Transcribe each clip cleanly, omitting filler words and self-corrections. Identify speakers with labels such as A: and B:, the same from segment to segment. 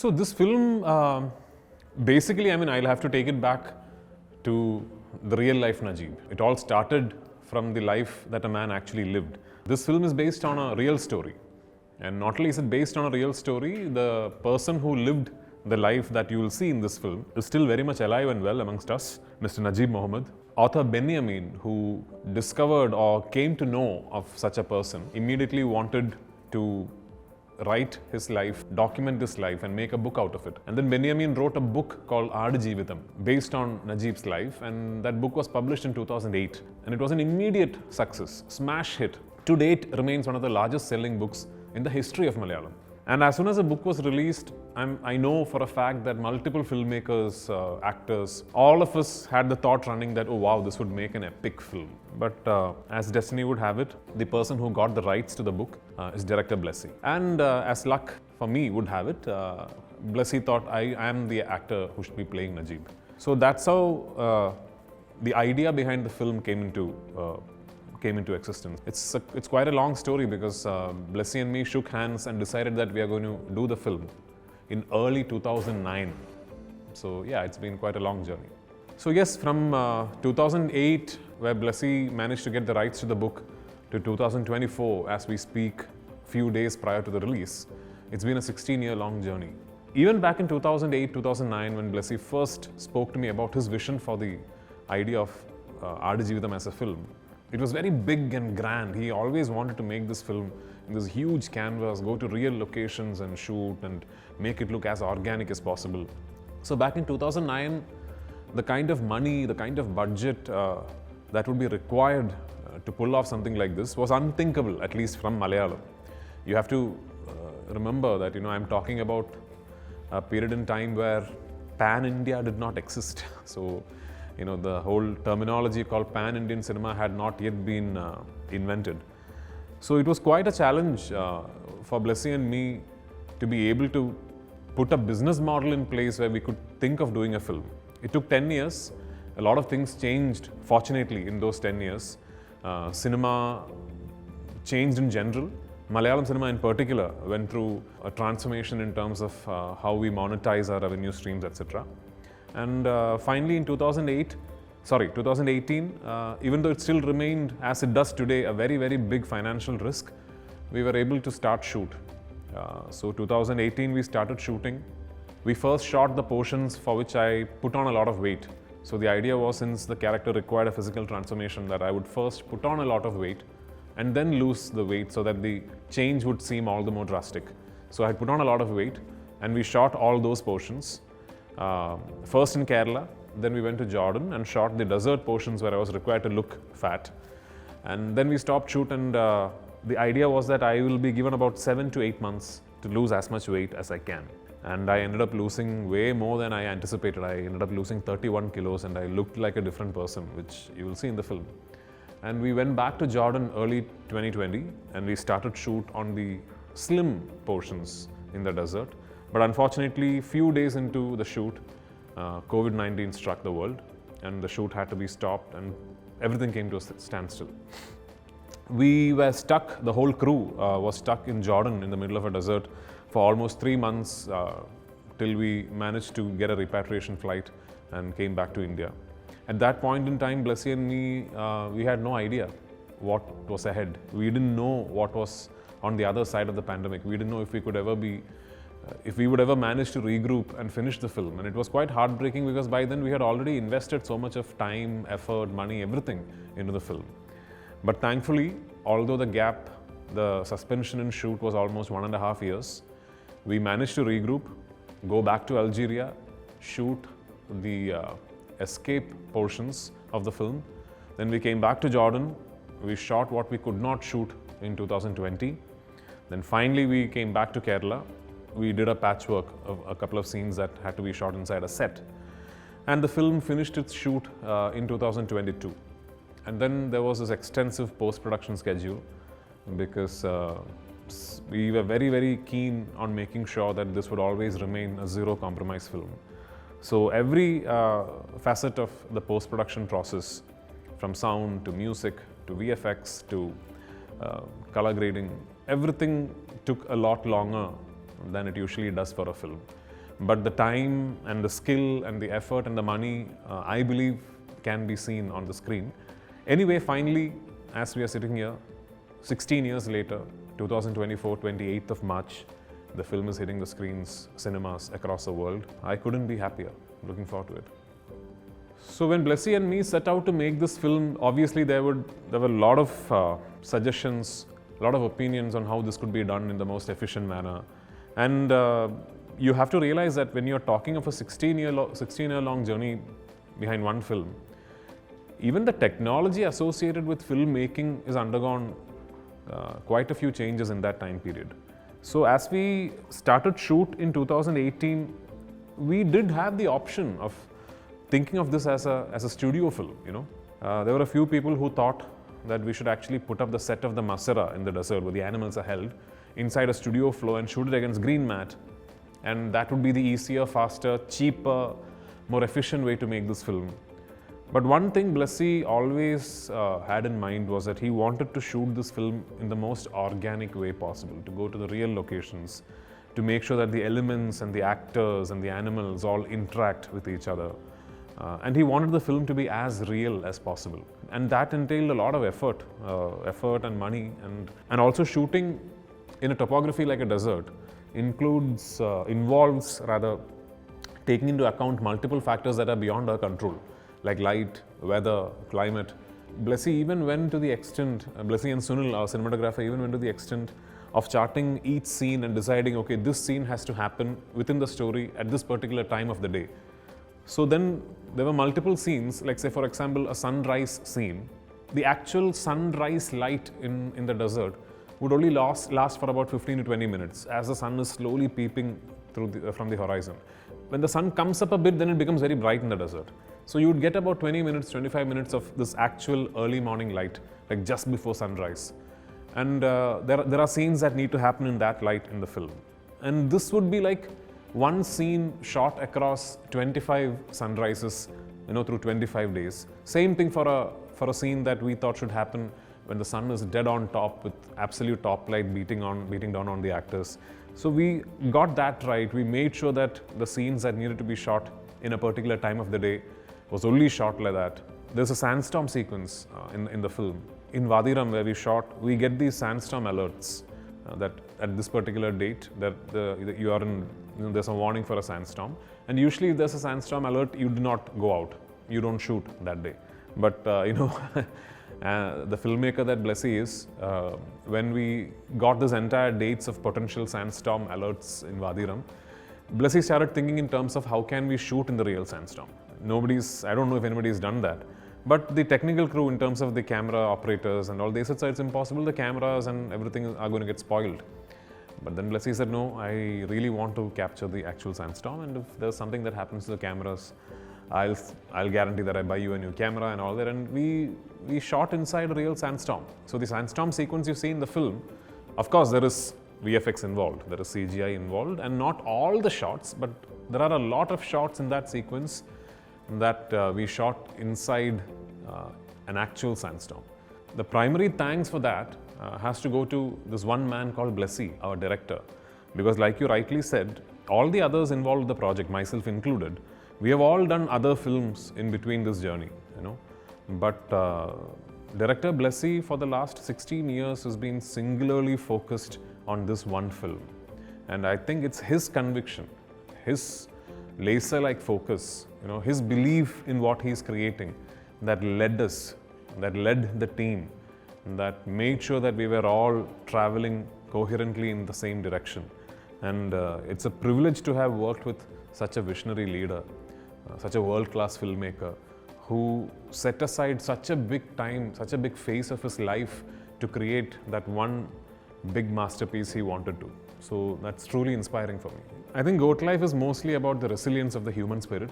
A: So this film, basically, I mean, I'll have to take it back to the real life Najib. It all started from the life that a man actually lived. This film is based on a real story. And not only is it based on a real story, the person who lived the life that you will see in this film is still very much alive and well amongst us, Mr. Najib Mohammed. Author Benjamin, who discovered or came to know of such a person, immediately wanted to write his life, document his life and make a book out of it. And then Benjamin wrote a book called Aadjeevitham based on Najib's life, and that book was published in 2008. And it was an immediate success, smash hit. To date, remains one of the largest selling books in the history of Malayalam. And as soon as the book was released, I know for a fact that multiple filmmakers, actors, all of us had the thought running that, oh wow, this would make an epic film. But as destiny would have it, the person who got the rights to the book is director Blessy. And as luck for me would have it, Blessy thought I am the actor who should be playing Najib. So that's how the idea behind the film came into existence. It's quite a long story because Blessy and me shook hands and decided that we are going to do the film in early 2009. So yeah, it's been quite a long journey. So yes, from 2008, where Blessy managed to get the rights to the book, to 2024, as we speak, few days prior to the release, it's been a 16-year-long journey. Even back in 2008, 2009, when Blessy first spoke to me about his vision for the idea of Aadjeevitham as a film, it was very big and grand. He always wanted to make this film in this huge canvas, go to real locations and shoot and make it look as organic as possible. So back in 2009, the kind of money, the kind of budget that would be required to pull off something like this was unthinkable, at least from Malayalam. You have to remember that, I'm talking about a period in time where pan-India did not exist. So, the whole terminology called pan-Indian cinema had not yet been invented. So it was quite a challenge for Blessy and me to be able to put a business model in place where we could think of doing a film. It took 10 years. A lot of things changed, fortunately, in those 10 years. Cinema changed in general. Malayalam cinema in particular went through a transformation in terms of how we monetize our revenue streams, etc. And finally in 2018, even though it still remained, as it does today, a very, very big financial risk, we were able to start shoot. So 2018 we started shooting. We first shot the portions for which I put on a lot of weight. So the idea was, since the character required a physical transformation, that I would first put on a lot of weight and then lose the weight so that the change would seem all the more drastic. So I had put on a lot of weight and we shot all those portions. First in Kerala, then we went to Jordan and shot the desert portions where I was required to look fat. And then we stopped shoot, and the idea was that I will be given about 7 to 8 months to lose as much weight as I can. And I ended up losing way more than I anticipated. I ended up losing 31 kilos and I looked like a different person, which you will see in the film. And we went back to Jordan early 2020 and we started shoot on the slim portions in the desert. But unfortunately, few days into the shoot, COVID-19 struck the world and the shoot had to be stopped and everything came to a standstill. We were stuck, the whole crew was stuck in Jordan in the middle of a desert for almost 3 months till we managed to get a repatriation flight and came back to India. At that point in time, Blessy and me, we had no idea what was ahead. We didn't know what was on the other side of the pandemic. We didn't know if we could ever be if we would ever manage to regroup and finish the film. And it was quite heartbreaking because by then we had already invested so much of time, effort, money, everything into the film. But thankfully, although the suspension in shoot was almost 1.5 years, we managed to regroup, go back to Algeria, shoot the escape portions of the film. Then we came back to Jordan, we shot what we could not shoot in 2020. Then finally we came back to Kerala. We did a patchwork of a couple of scenes that had to be shot inside a set. And the film finished its shoot in 2022. And then there was this extensive post-production schedule because we were very, very keen on making sure that this would always remain a zero-compromise film. So every facet of the post-production process, from sound to music to VFX to color grading, everything took a lot longer than it usually does for a film. but the time and the skill and the effort and the money, I believe, can be seen on the screen. Anyway, finally, as we are sitting here, 16 years later, 2024, 28th of March, the film is hitting the screens, cinemas across the world. I couldn't be happier. Looking forward to it. So when Blessy and me set out to make this film, obviously there were a lot of suggestions, a lot of opinions on how this could be done in the most efficient manner. And you have to realize that when you're talking of a 16-year-long journey behind one film, even the technology associated with filmmaking has undergone quite a few changes in that time period. So as we started shoot in 2018, we did have the option of thinking of this as a studio film, you know. There were a few people who thought that we should actually put up the set of the Masera in the desert where the animals are held inside a studio floor and shoot it against green mat. And that would be the easier, faster, cheaper, more efficient way to make this film. But one thing Blessy always had in mind was that he wanted to shoot this film in the most organic way possible, to go to the real locations, to make sure that the elements and the actors and the animals all interact with each other. And he wanted the film to be as real as possible. And that entailed a lot of effort and money. And also shooting in a topography like a desert involves taking into account multiple factors that are beyond our control, like light, weather, climate. Blessy even went to the extent, Blessy and Sunil, our cinematographer, even went to the extent of charting each scene and deciding, okay, this scene has to happen within the story at this particular time of the day. So then there were multiple scenes, like say for example, a sunrise scene. The actual sunrise light in the desert would only last for about 15 to 20 minutes as the sun is slowly peeping from the horizon. When the sun comes up a bit, then it becomes very bright in the desert. So you would get about 20 minutes, 25 minutes of this actual early morning light, like just before sunrise. And there are scenes that need to happen in that light in the film. And this would be like one scene shot across 25 sunrises, through 25 days. Same thing for a scene that we thought should happen when the sun is dead on top with absolute top light beating down on the actors. So we got that right. We made sure that the scenes that needed to be shot in a particular time of the day was only shot like that. There's a sandstorm sequence in the film. In Vadiram, where we shot, we get these sandstorm alerts that at this particular date that you are in, there's a warning for a sandstorm. And usually if there's a sandstorm alert, you do not go out. You don't shoot that day. But the filmmaker that Blessy is, when we got this entire dates of potential sandstorm alerts in Vadiram, Blessy started thinking in terms of how can we shoot in the real sandstorm. I don't know if anybody's done that. But the technical crew, in terms of the camera operators and all, they said, it's impossible, the cameras and everything are going to get spoiled. But then Blessy said, no, I really want to capture the actual sandstorm, and if there's something that happens to the cameras, I'll guarantee that I buy you a new camera and all that. And we shot inside a real sandstorm. So the sandstorm sequence you see in the film, of course there is VFX involved, there is CGI involved, and not all the shots, but there are a lot of shots in that sequence that we shot inside an actual sandstorm. The primary thanks for that has to go to this one man called Blessy, our director, because like you rightly said, all the others involved in the project, myself included, we have all done other films in between this journey, But director Blessy for the last 16 years has been singularly focused on this one film. And I think it's his conviction, his laser-like focus, his belief in what he's creating that led the team, that made sure that we were all traveling coherently in the same direction. And it's a privilege to have worked with such a visionary leader, such a world-class filmmaker who set aside such a big time, such a big phase of his life to create that one big masterpiece he wanted to. So that's truly inspiring for me. I think Goat Life is mostly about the resilience of the human spirit.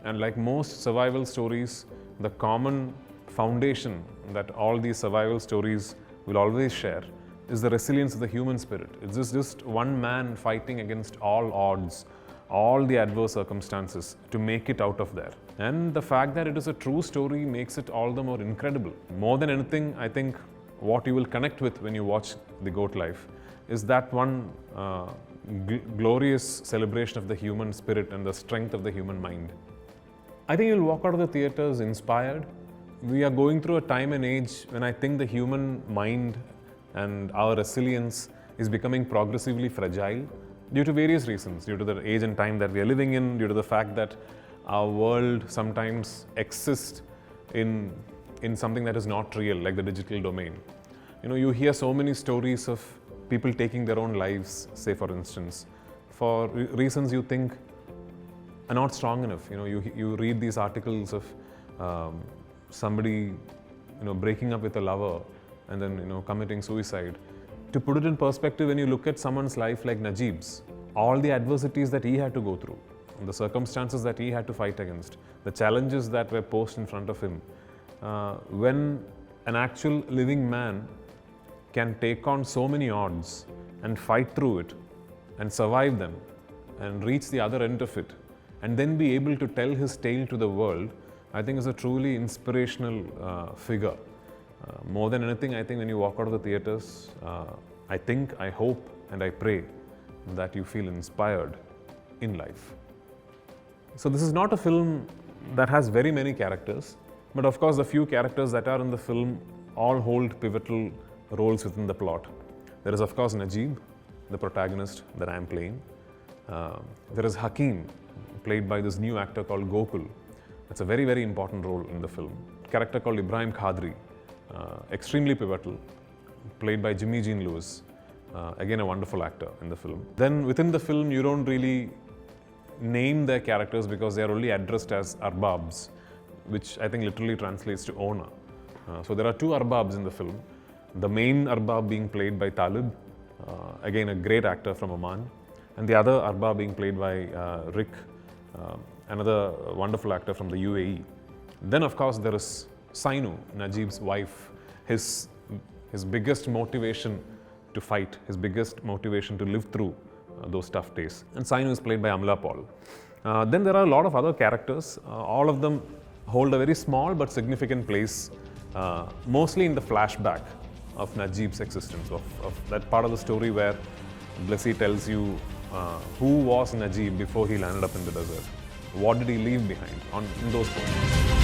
A: And like most survival stories, the common foundation that all these survival stories will always share is the resilience of the human spirit. It's just one man fighting against all odds, all the adverse circumstances to make it out of there. And the fact that it is a true story makes it all the more incredible. More than anything, I think what you will connect with when you watch The Goat Life is that one glorious celebration of the human spirit and the strength of the human mind. I think you'll walk out of the theatres inspired. We are going through a time and age when I think the human mind and our resilience is becoming progressively fragile due to various reasons, due to the age and time that we are living in, due to the fact that our world sometimes exists in something that is not real, like the digital domain. You hear so many stories of people taking their own lives, say for instance, for reasons you think are not strong enough. You read these articles of somebody breaking up with a lover and then committing suicide. To put it in perspective, when you look at someone's life like Najib's, all the adversities that he had to go through, the circumstances that he had to fight against, the challenges that were posed in front of him, when an actual living man can take on so many odds and fight through it and survive them and reach the other end of it and then be able to tell his tale to the world, I think is a truly inspirational figure. More than anything, I think when you walk out of the theatres, I hope and I pray that you feel inspired in life. So this is not a film that has very many characters, but of course the few characters that are in the film all hold pivotal roles within the plot. There is of course Najib, the protagonist that I am playing. There is Hakim, played by this new actor called Gokul. That's a very, very important role in the film. A character called Ibrahim Khadri, extremely pivotal, played by Jimmy Jean Lewis, again a wonderful actor in the film. Then within the film you don't really name their characters because they are only addressed as arbabs, which I think literally translates to owner. So there are two arbabs in the film. The main arbab being played by Talib, again a great actor from Oman, and the other arbab being played by Rick, another wonderful actor from the UAE. Then of course there is Sainu, Najib's wife, his biggest motivation to fight, his biggest motivation to live through those tough days. And Sainu is played by Amla Paul. Then there are a lot of other characters. All of them hold a very small but significant place, mostly in the flashback of Najib's existence, of that part of the story where Blessy tells you who was Najib before he landed up in the desert. What did he leave behind in those points?